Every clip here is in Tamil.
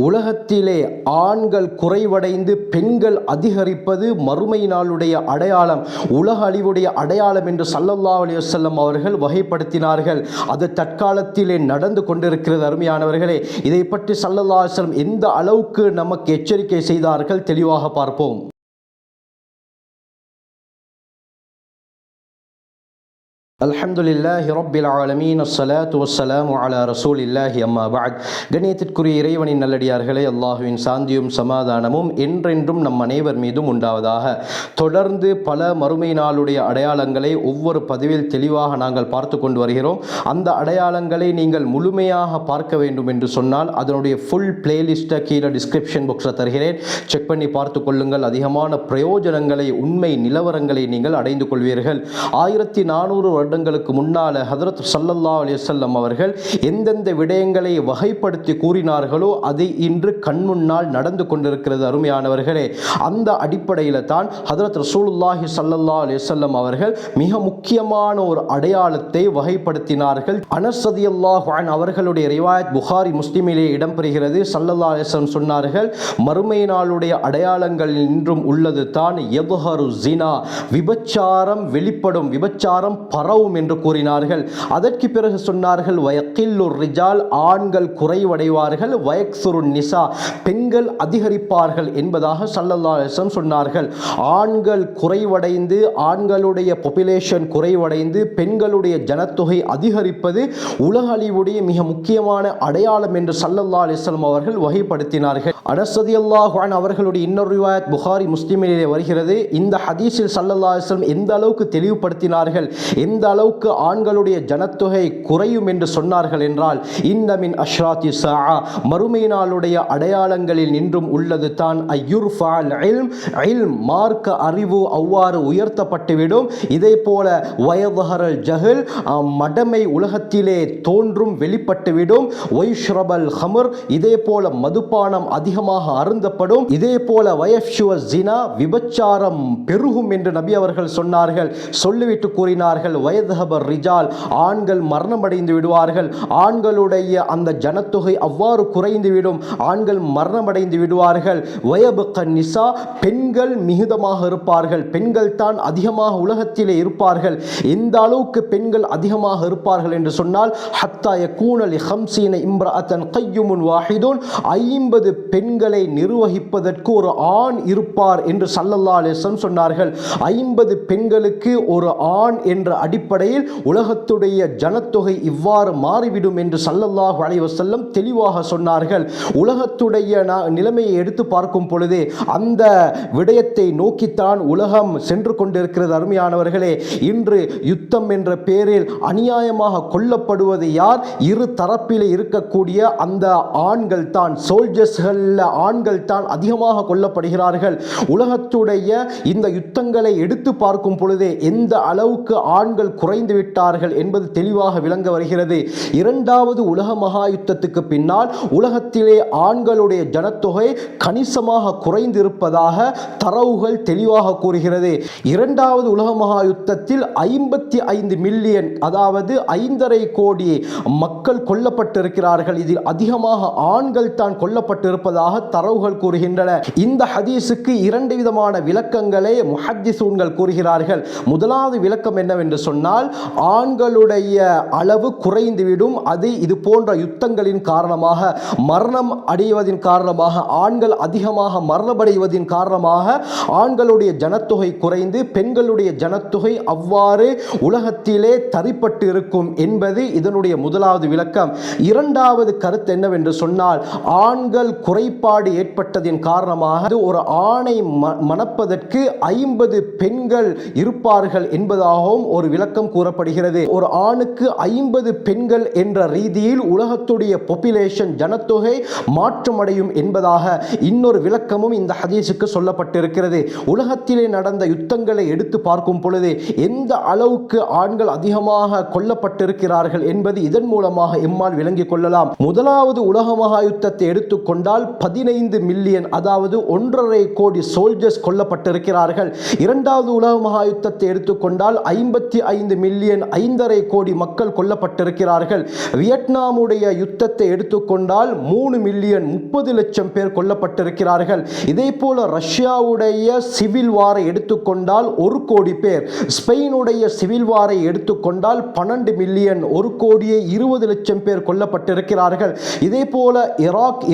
உலகத்திலே ஆண்கள் குறைவடைந்து பெண்கள் அதிகரிப்பது மறுமை நாளுடைய அடையாளம், உலக அழிவுடைய அடையாளம் என்று ஸல்லல்லாஹு அலைஹி வஸல்லம் அவர்கள் வகைப்படுத்தினார்கள். அது தற்காலத்திலே நடந்து கொண்டிருக்கிறது. அருமையானவர்களே, இதை பற்றி ஸல்லல்லாஹு அலைஹி வஸல்லம் எந்த அளவுக்கு நமக்கு எச்சரிக்கை செய்தார்கள் தெளிவாக பார்ப்போம். அல்ஹம்துலில்லாஹி ரப்பில் ஆலமீன், அஸ்ஸலாத்து வஸ்ஸலாமு அலா ரசூலில்லாஹி அம்மா பஅத். கண்ணியத்திற்குரிய இறைவனின் நல்லடியார்களே, அல்லாஹுவின் சாந்தியும் சமாதானமும் என்றென்றும் நம் அனைவர் மீதும் உண்டாவதாக. தொடர்ந்து பல மறுமை நாளுடைய அடையாளங்களை ஒவ்வொரு பதிவில் தெளிவாக நாங்கள் பார்த்து கொண்டு வருகிறோம். அந்த அடையாளங்களை நீங்கள் முழுமையாக பார்க்க வேண்டும் என்று சொன்னால் அதனுடைய ஃபுல் பிளேலிஸ்ட்டை கீழே டிஸ்கிரிப்ஷன் பாக்ஸில் தருகிறேன். செக் பண்ணி பார்த்து கொள்ளுங்கள். அதிகமான பிரயோஜனங்களை, உண்மை நிலவரங்களை நீங்கள் அடைந்து கொள்வீர்கள். 1400 வருடங்களுக்கு முன்னால ஹதரத் ஸல்லல்லாஹு அலைஹி வஸல்லம் அவர்கள் எந்தெந்த விடயங்களை வகைப்படுத்தி கூறினார்களோ அது இன்று கண்முன்னால் நடந்து கொண்டிருக்கிறது. அருமையானவர்களே, அந்த அடிப்படையில் தான் ஹதரத் ரசூலுல்லாஹி ஸல்லல்லாஹு அலைஹி வஸல்லம் அவர்கள் மிக முக்கியமான ஒரு அடையாளத்தை வகைப்படுத்தினார்கள். அனஸ் ரலியல்லாஹு அன்ஹு அவர்களுடைய ரிவாயத் புகாரி முஸ்லிமிலே இடம்பெறுகிறது. ஸல்லல்லாஹு அலைஹி வஸல்லம் சொன்னார்கள், மறுமை நாளுடைய அடையாளங்கள் இன்றும் உள்ளது தான் யதுஹரு ஸினா, விபச்சாரம் வெளிப்படும், விபச்சாரம் பரவும் என்று கூறினார்கள். அதற்கு பிறகு சொன்னார்கள், வயக்கில்லுர் ரிஜால், ஆண்கள் குறைவடைவார்கள், வயக்சுருன் நிசா, பெண்கள் அதிகரிப்பார்கள் என்பதாக ஸல்லல்லாஹு அலைஹி வஸல்லம் சொன்னார்கள். ஆண்கள் குறைவடைந்து, ஆண்களுடைய பாப்புலேஷன் குறைவடைந்து பெண்களுடைய ஜனத்தொகை அதிகரிப்பது உலக அழிவுடைய மிக முக்கியமான அடையாளம் என்று ஸல்லல்லாஹு அலைஹி வஸல்லம் அவர்கள் வகைப்படுத்தினார்கள். அனஸ் ரலியல்லாஹு அன்ஹு அவர்களுடைய இன்னொரு ரிவாயத் புகாரி முஸ்லிமிலே வருகிறது. இந்த ஹதீஸில் ஸல்லல்லாஹு அலைஹி வஸல்லம் எந்த அளவுக்கு தெளிவுபடுத்தினார்கள், எந்த அளவுக்கு ஆண்களுடைய ஜனத்தொகை குறையும் என்று சொன்னார்கள் என்றால், இன்ன மின் அஷ்ராத்தி ஸாஅ, மறுமை நாளுடைய அடையாளங்களில் நின்றும் உள்ளது தான் அய்யுர்ஃபஅல் இல்ம், இல்ம் மார்க்க அறிவு அவ்வாறு உயர்த்தப்பட்டுவிடும். இதே போல வயதுஹரல் ஜஹல், மடமை உலகத்திலே தோன்றும், வெளிப்பட்டுவிடும். வைஷ்ரபல் ஹமர், இதே போல மதுபானம் அதிகமாக அருந்தப்படும். இதே போல வயஃப்ஷுவ ஸினா, விபச்சாரம் பெருகும் என்று நபி அவர்கள் சொன்னார்கள். சொல்லிவிட்டு கூறினார்கள், வயதுஹபர் ரிஜால், ஆண்கள் மரணமடைந்து விடுவார்கள். ஆண்களுடைய அந்த ஜனத்தொகை அவ்வாறு குறைந்துவிடும், ஆண்கள் மரணமடைந்து விடுவார்கள். வயபுக நிசா, பெண்கள் மிகுதமாக இருப்பார்கள், பெண்கள் தான் அதிகமாக உலகத்திலே இருப்பார்கள். எந்த அளவுக்கு பெண்கள் அதிகமாக இருப்பார்கள் என்று சொன்னால், ஹத்தா யகூன லி 50 இம்ரஅத்தன் கய்யுமுன் வாஹிதுன், 50 பெண்களை நிர்வகிப்பதற்கு ஒரு ஆண் இருப்பார் என்று ஸல்லல்லாஹு அலைஹி வஸல்லம் சொன்னார்கள். 50 பெண்களுக்கு ஒரு ஆண் என்ற அடிப்படையில் உலகத்துடைய ஜனத்தொகை இவ்வாறு மாறிவிடும் என்று ஸல்லல்லாஹு அலைஹி வஸல்லம் தெளிவாக சொன்னார்கள். உலகத்துடைய நிலைமையை எடுத்து பார்க்கும் பொழுது அந்த விடயத்தை நோக்கித்தான் உலகம் சென்று கொண்டிருக்கிறது. அருமையானவர்களே, இன்று யுத்தம் என்ற பேரில் அநியாயமாக கொல்லப்படுவது யார்? இரு தரப்பிலே இருக்கக்கூடிய அந்த ஆண்கள் தான், சோல்ஜர்ஸ்கள் ஆண்கள் தான் அதிகமாக கொல்லப்படுகிறார்கள். உலகத்துடைய இந்த யுத்தங்களை எடுத்து பார்க்கும் பொழுதே எந்த அளவுக்கு ஆண்கள் குறைந்து விட்டார்கள் என்பது தெளிவாக விளங்க வருகிறது. இரண்டாவது உலக மகா யுத்தத்துக்கு பின்னால் உலகத்திலே ஆண்களுடைய ஜனத்தொகை கணிசமாக குறைந்திருப்பதாக தரவுகள் தெளிவாக கூறுகிறது. இரண்டாவது உலக மகா யுத்தத்தில் 55 மில்லியன், அதாவது 5.5 கோடி மக்கள் கொல்லப்பட்டிருக்கிறார்கள். இதில் அதிகமாக ஆண்கள் தான் கொல்லப்பட்டிருப்பதாக தரவுகள் கூறுகின்றன. இந்த ஹதீஸுக்கு 2 விதமான விளக்கங்களை முஹத்திஸூன்கள் கூறுகிறார்கள். முதலாவது விளக்கம் என்னவென்று சொன்னால், ஆண்களுடைய அளவு குறைந்துவிடும். அது இது போன்ற யுத்தங்களின் காரணமாக, மரணம் அடைவதின் காரணமாக, ஆண்கள் அதிகமாக மரணமடைவதின் காரணமாக ஆண்களுடைய ஜனத்தொகை குறைந்து பெண்களுடைய ஜனத்தொகை அவ்வாறு உலகத்திலே தரிப்பட்டு இருக்கும் என்பது இதனுடைய முதலாவது விளக்கம். இரண்டாவது கருத்து என்னவென்று சொன்னால், ஆண்கள் குறைபாடு ஏற்பட்டதின் காரணமாக ஒரு ஆணை மணப்பதற்கு 50 பெண்கள் இருப்பார்கள் என்பதாகவும் ஒரு விளக்கம் கூறப்படுகிறது. ஒரு ஆணுக்கு 50 பெண்கள் என்ற ரீதியில் உலகத்துடைய பாப்புலேஷன் ஜனத்தொகை மாற்றமடையும் என்பதாக இன்னொரு விளக்கமும் இந்த ஹதீஸுக்கு சொல்லப்பட்டிருக்கிறது. உலகத்திலே நடந்த யுத்தங்களை எடுத்து பார்க்கும் பொழுது எந்த அளவுக்கு ஆண்கள் அதிகமாக கொல்லப்பட்டிருக்கிறார்கள் என்பது இதன் மூலமாக எம்மால் விளங்கிக் கொள்ளலாம். முதலாவது உலக மகா யுத்தத்தை எடுத்துக்கொண்டால் 15 மில்லியன், அதாவது 1.5 கோடி சோல்ஜர்ஸ் கொல்லப்பட்டிருக்கிறார்கள். இரண்டாவது உலக மகா யுத்தத்தை எடுத்துக்கொண்டால் 55 5 மில்லியன் 5.5 கோடி மக்கள் கொல்லப்பட்டிருக்கிறார்கள். வியட்நாமுடைய யுத்தத்தை எடுத்துக்கொண்டால் 3 மில்லியன் 30 லட்சம் பேர் கொல்லப்பட்டிருக்கிறார்கள். இதே போல ரஷ்யாவுடைய சிவில் வாரை எடுத்துக்கொண்டால் 1 கோடி பேர், ஸ்பெயினுடைய சிவில் வாரை எடுத்துக்கொண்டால் 12 மில்லியன் 1 கோடியே 20 லட்சம் பேர் கொல்லப்பட்டிருக்கிறார்கள். இதே போல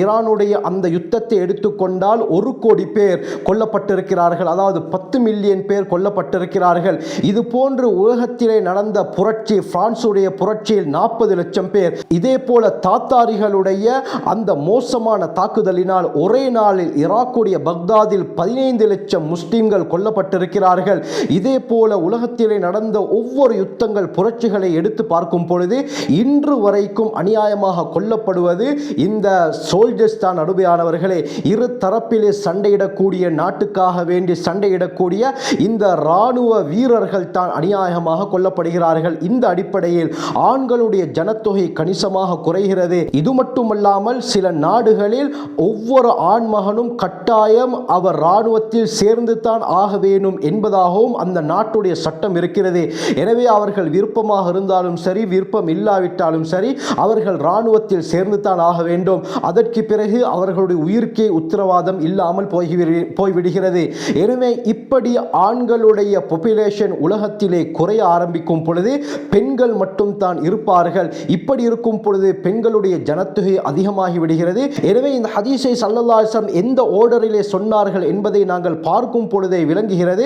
ஈரானுடைய அந்த யுத்தத்தை எடுத்துக்கொண்டால் 1 கோடி பேர் கொல்லப்பட்டிருக்கிறார்கள். அதாவது 10 மில்லியன் பேர் கொல்லப்பட்டிருக்கிறார்கள். இது போன்று உலகத்திலே நடந்த புரட்சி, பிரான்சுடைய புரட்சியில் 40 லட்சம் பேர். இதே போல தாத்தாரிகளுடைய அந்த மோசமான தாக்குதலினால் ஒரே நாளில் ஈராக்குடைய பக்தாதில் 15 லட்சம் முஸ்லிம்கள் கொல்லப்பட்டிருக்கிறார்கள். இதே போல உலகத்திலே நடந்த ஒவ்வொரு யுத்தங்கள், புரட்சிகளை எடுத்து பார்க்கும் பொழுது இன்று வரைக்கும் அநியாயமாக கொல்லப்படுவது இந்த சோல்ஜர்ஸ் தான். அனுபவியானவர்களே, இரு தரப்பிலே சண்டையிடக்கூடிய, நாட்டுக்காக வேண்டி சண்டையிடக்கூடிய இந்த இராணுவ வீரர்கள் தான் அநியாயமாக கொல்லப்படுகிறார்கள். இந்த அடிப்படையில் ஆண்களுடைய ஜனத்தொகை கணிசமாக குறைகிறது. இது மட்டுமல்லாமல் சில நாடுகளில் ஒவ்வொரு ஆண்மகனும் கட்டாயம் அவர் இராணுவத்தில் சேர்ந்து தான் ஆக வேண்டும் என்பதாகவும் அந்த நாட்டுடைய சட்டம் இருக்கிறது. எனவே அவர்கள் விருப்பமாக இருந்தாலும் சரி, விருப்பம் இல்லாவிட்டாலும் சரி, அவர்கள் இராணுவத்தில் சேர்ந்து தான் ஆக வேண்டும். அதற்கு பிறகு அவர்களுடைய உயிர்க்கே உத்தரவாதம் இல்லாமல் போய்விடுகிறது. எனவே இப்படி ஆண்களுடைய பாப்புலேஷன் உலகத்திலே குறைய ஆரம்பிக்கும் பொழுது பெண்கள் மட்டும் தான் இருப்பார்கள். இப்படி இருக்கும் பொழுது பெண்களுடைய ஜனத்தொகை அதிகமாகி விடுகிறது. எனவே இந்த ஹதீஸை ஸல்லல்லாஹு அலைஹி வஸல்லம் எந்த ஆர்டரிலே சொன்னார்கள் என்பதை நாங்கள் பார்க்கும் பொழுதே விளங்குகிறது.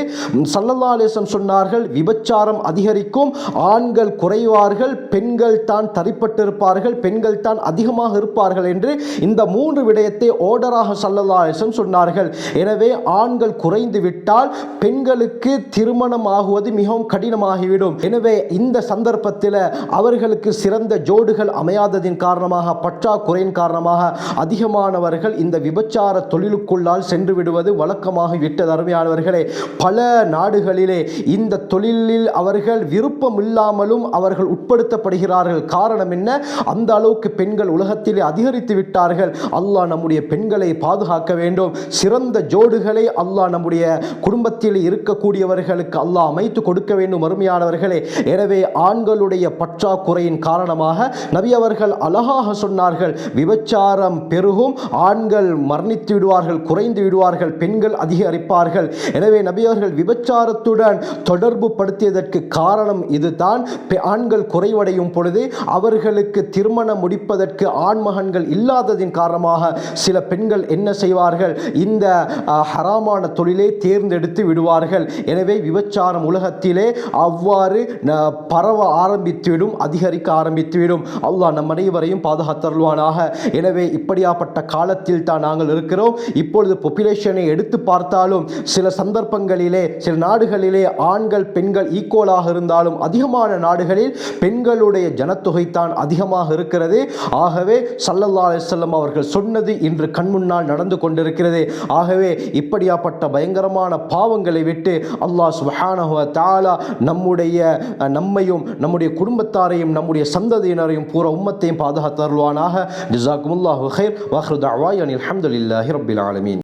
ஸல்லல்லாஹு அலைஹி வஸல்லம் சொன்னார்கள், விபச்சாரம் அதிகரிக்கும், ஆண்கள் குறைவார்கள், பெண்கள் தான் தரிப்பட்டிருப்பார்கள், பெண்கள் தான் அதிகமாக இருப்பார்கள் என்று இந்த 3 விடயத்தை ஆர்டராக ஸல்லல்லாஹு அலைஹி வஸல்லம் சொன்னார்கள். எனவே ஆண்கள் குறைந்து விட்டால் பெண்களுக்கு திருமணம் ஆகுவது மிகவும் கடினமாகிவிடும். எனவே இந்த சந்தர்ப்பத்தில் அவர்களுக்கு சிறந்த ஜோடுகள் அமையாததின் காரணமாக, பற்றாக்குறையின் காரணமாக அதிகமானவர்கள் இந்த விபச்சார தொழிலுக்குள்ளால் சென்று விடுவது வழக்கமாக விட்டது. அருமையானவர்களே, பல நாடுகளிலே இந்த தொழிலில் அவர்கள் விருப்பம் இல்லாமலும் அவர்கள் உட்படுத்தப்படுகிறார்கள். காரணம் என்ன? அந்த அளவுக்கு பெண்கள் உலகத்திலே அதிகரித்து விட்டார்கள். அல்லாஹ் நம்முடைய பெண்களை பாதுகாக்க வேண்டும். சிறந்த ஜோடுகளை அல்லாஹ் நம்முடைய குடும்பத்தில் இருக்கக்கூடியவர்களுக்கு அல்லாஹ் அமைத்து கொடுக்க வேண்டும். அருமையானவர்களே, எனவே ஆண்களுடைய பற்றாக்குறையின் காரணமாக நபி அவர்கள் அழகாக சொன்னார்கள், விபச்சாரம் பெருகும், ஆண்கள் மரணித்து விடுவார்கள், குறைந்து விடுவார்கள், பெண்கள் அதிகரிப்பார்கள். எனவே நபி அவர்கள் விபச்சாரத்துடன் தொடர்பு படுத்தியதற்கு காரணம் இதுதான். ஆண்கள் குறைவடையும் பொழுது அவர்களுக்கு திருமணம் முடிப்பதற்கு ஆண்மகன்கள் இல்லாததின் காரணமாக சில பெண்கள் என்ன செய்வார்கள்? இந்த ஹராமான தொழிலை தேர்ந்தெடுத்து விடுவார்கள். எனவே விபச்சாரம் உலகத்திலே அவ்வாறு பரவ ஆரம்பித்துவிடும், அதிகரிக்க ஆரம்பித்துவிடும். அல்லாஹ் நம் அனைவரையும் பாதுகாத்தருள்வானாக. எனவே இப்படியாப்பட்ட காலத்தில் தான் நாங்கள் இருக்கிறோம். இப்பொழுது பாப்புலேஷனை எடுத்து பார்த்தாலும் சில சந்தர்ப்பங்களிலே, சில நாடுகளிலே ஆண்கள் பெண்கள் ஈக்குவலாக இருந்தாலும் அதிகமான நாடுகளில் பெண்களுடைய ஜனத்தொகை தான் அதிகமாக இருக்கிறது. ஆகவே ஸல்லல்லாஹு அலைஹி வஸல்லம் அவர்கள் சொன்னது இன்று கண்முன்னால் நடந்து கொண்டிருக்கிறது. ஆகவே இப்படியாப்பட்ட பயங்கரமான பாவங்களை விட்டு அல்லாஹ் சுப்ஹானஹு வ தஆலா நம்மையும் நம்முடைய குடும்பத்தாரையும் நம்முடைய சந்ததியினரையும் பூரா உம்மத்தையும் பாதுகாத்தருள்வானாக. ஜஸாக்குமுல்லாஹு கைர். வ ஆகிரு தஅவானா அல்ஹம்துலில்லாஹி ரப்பில் ஆலமீன்.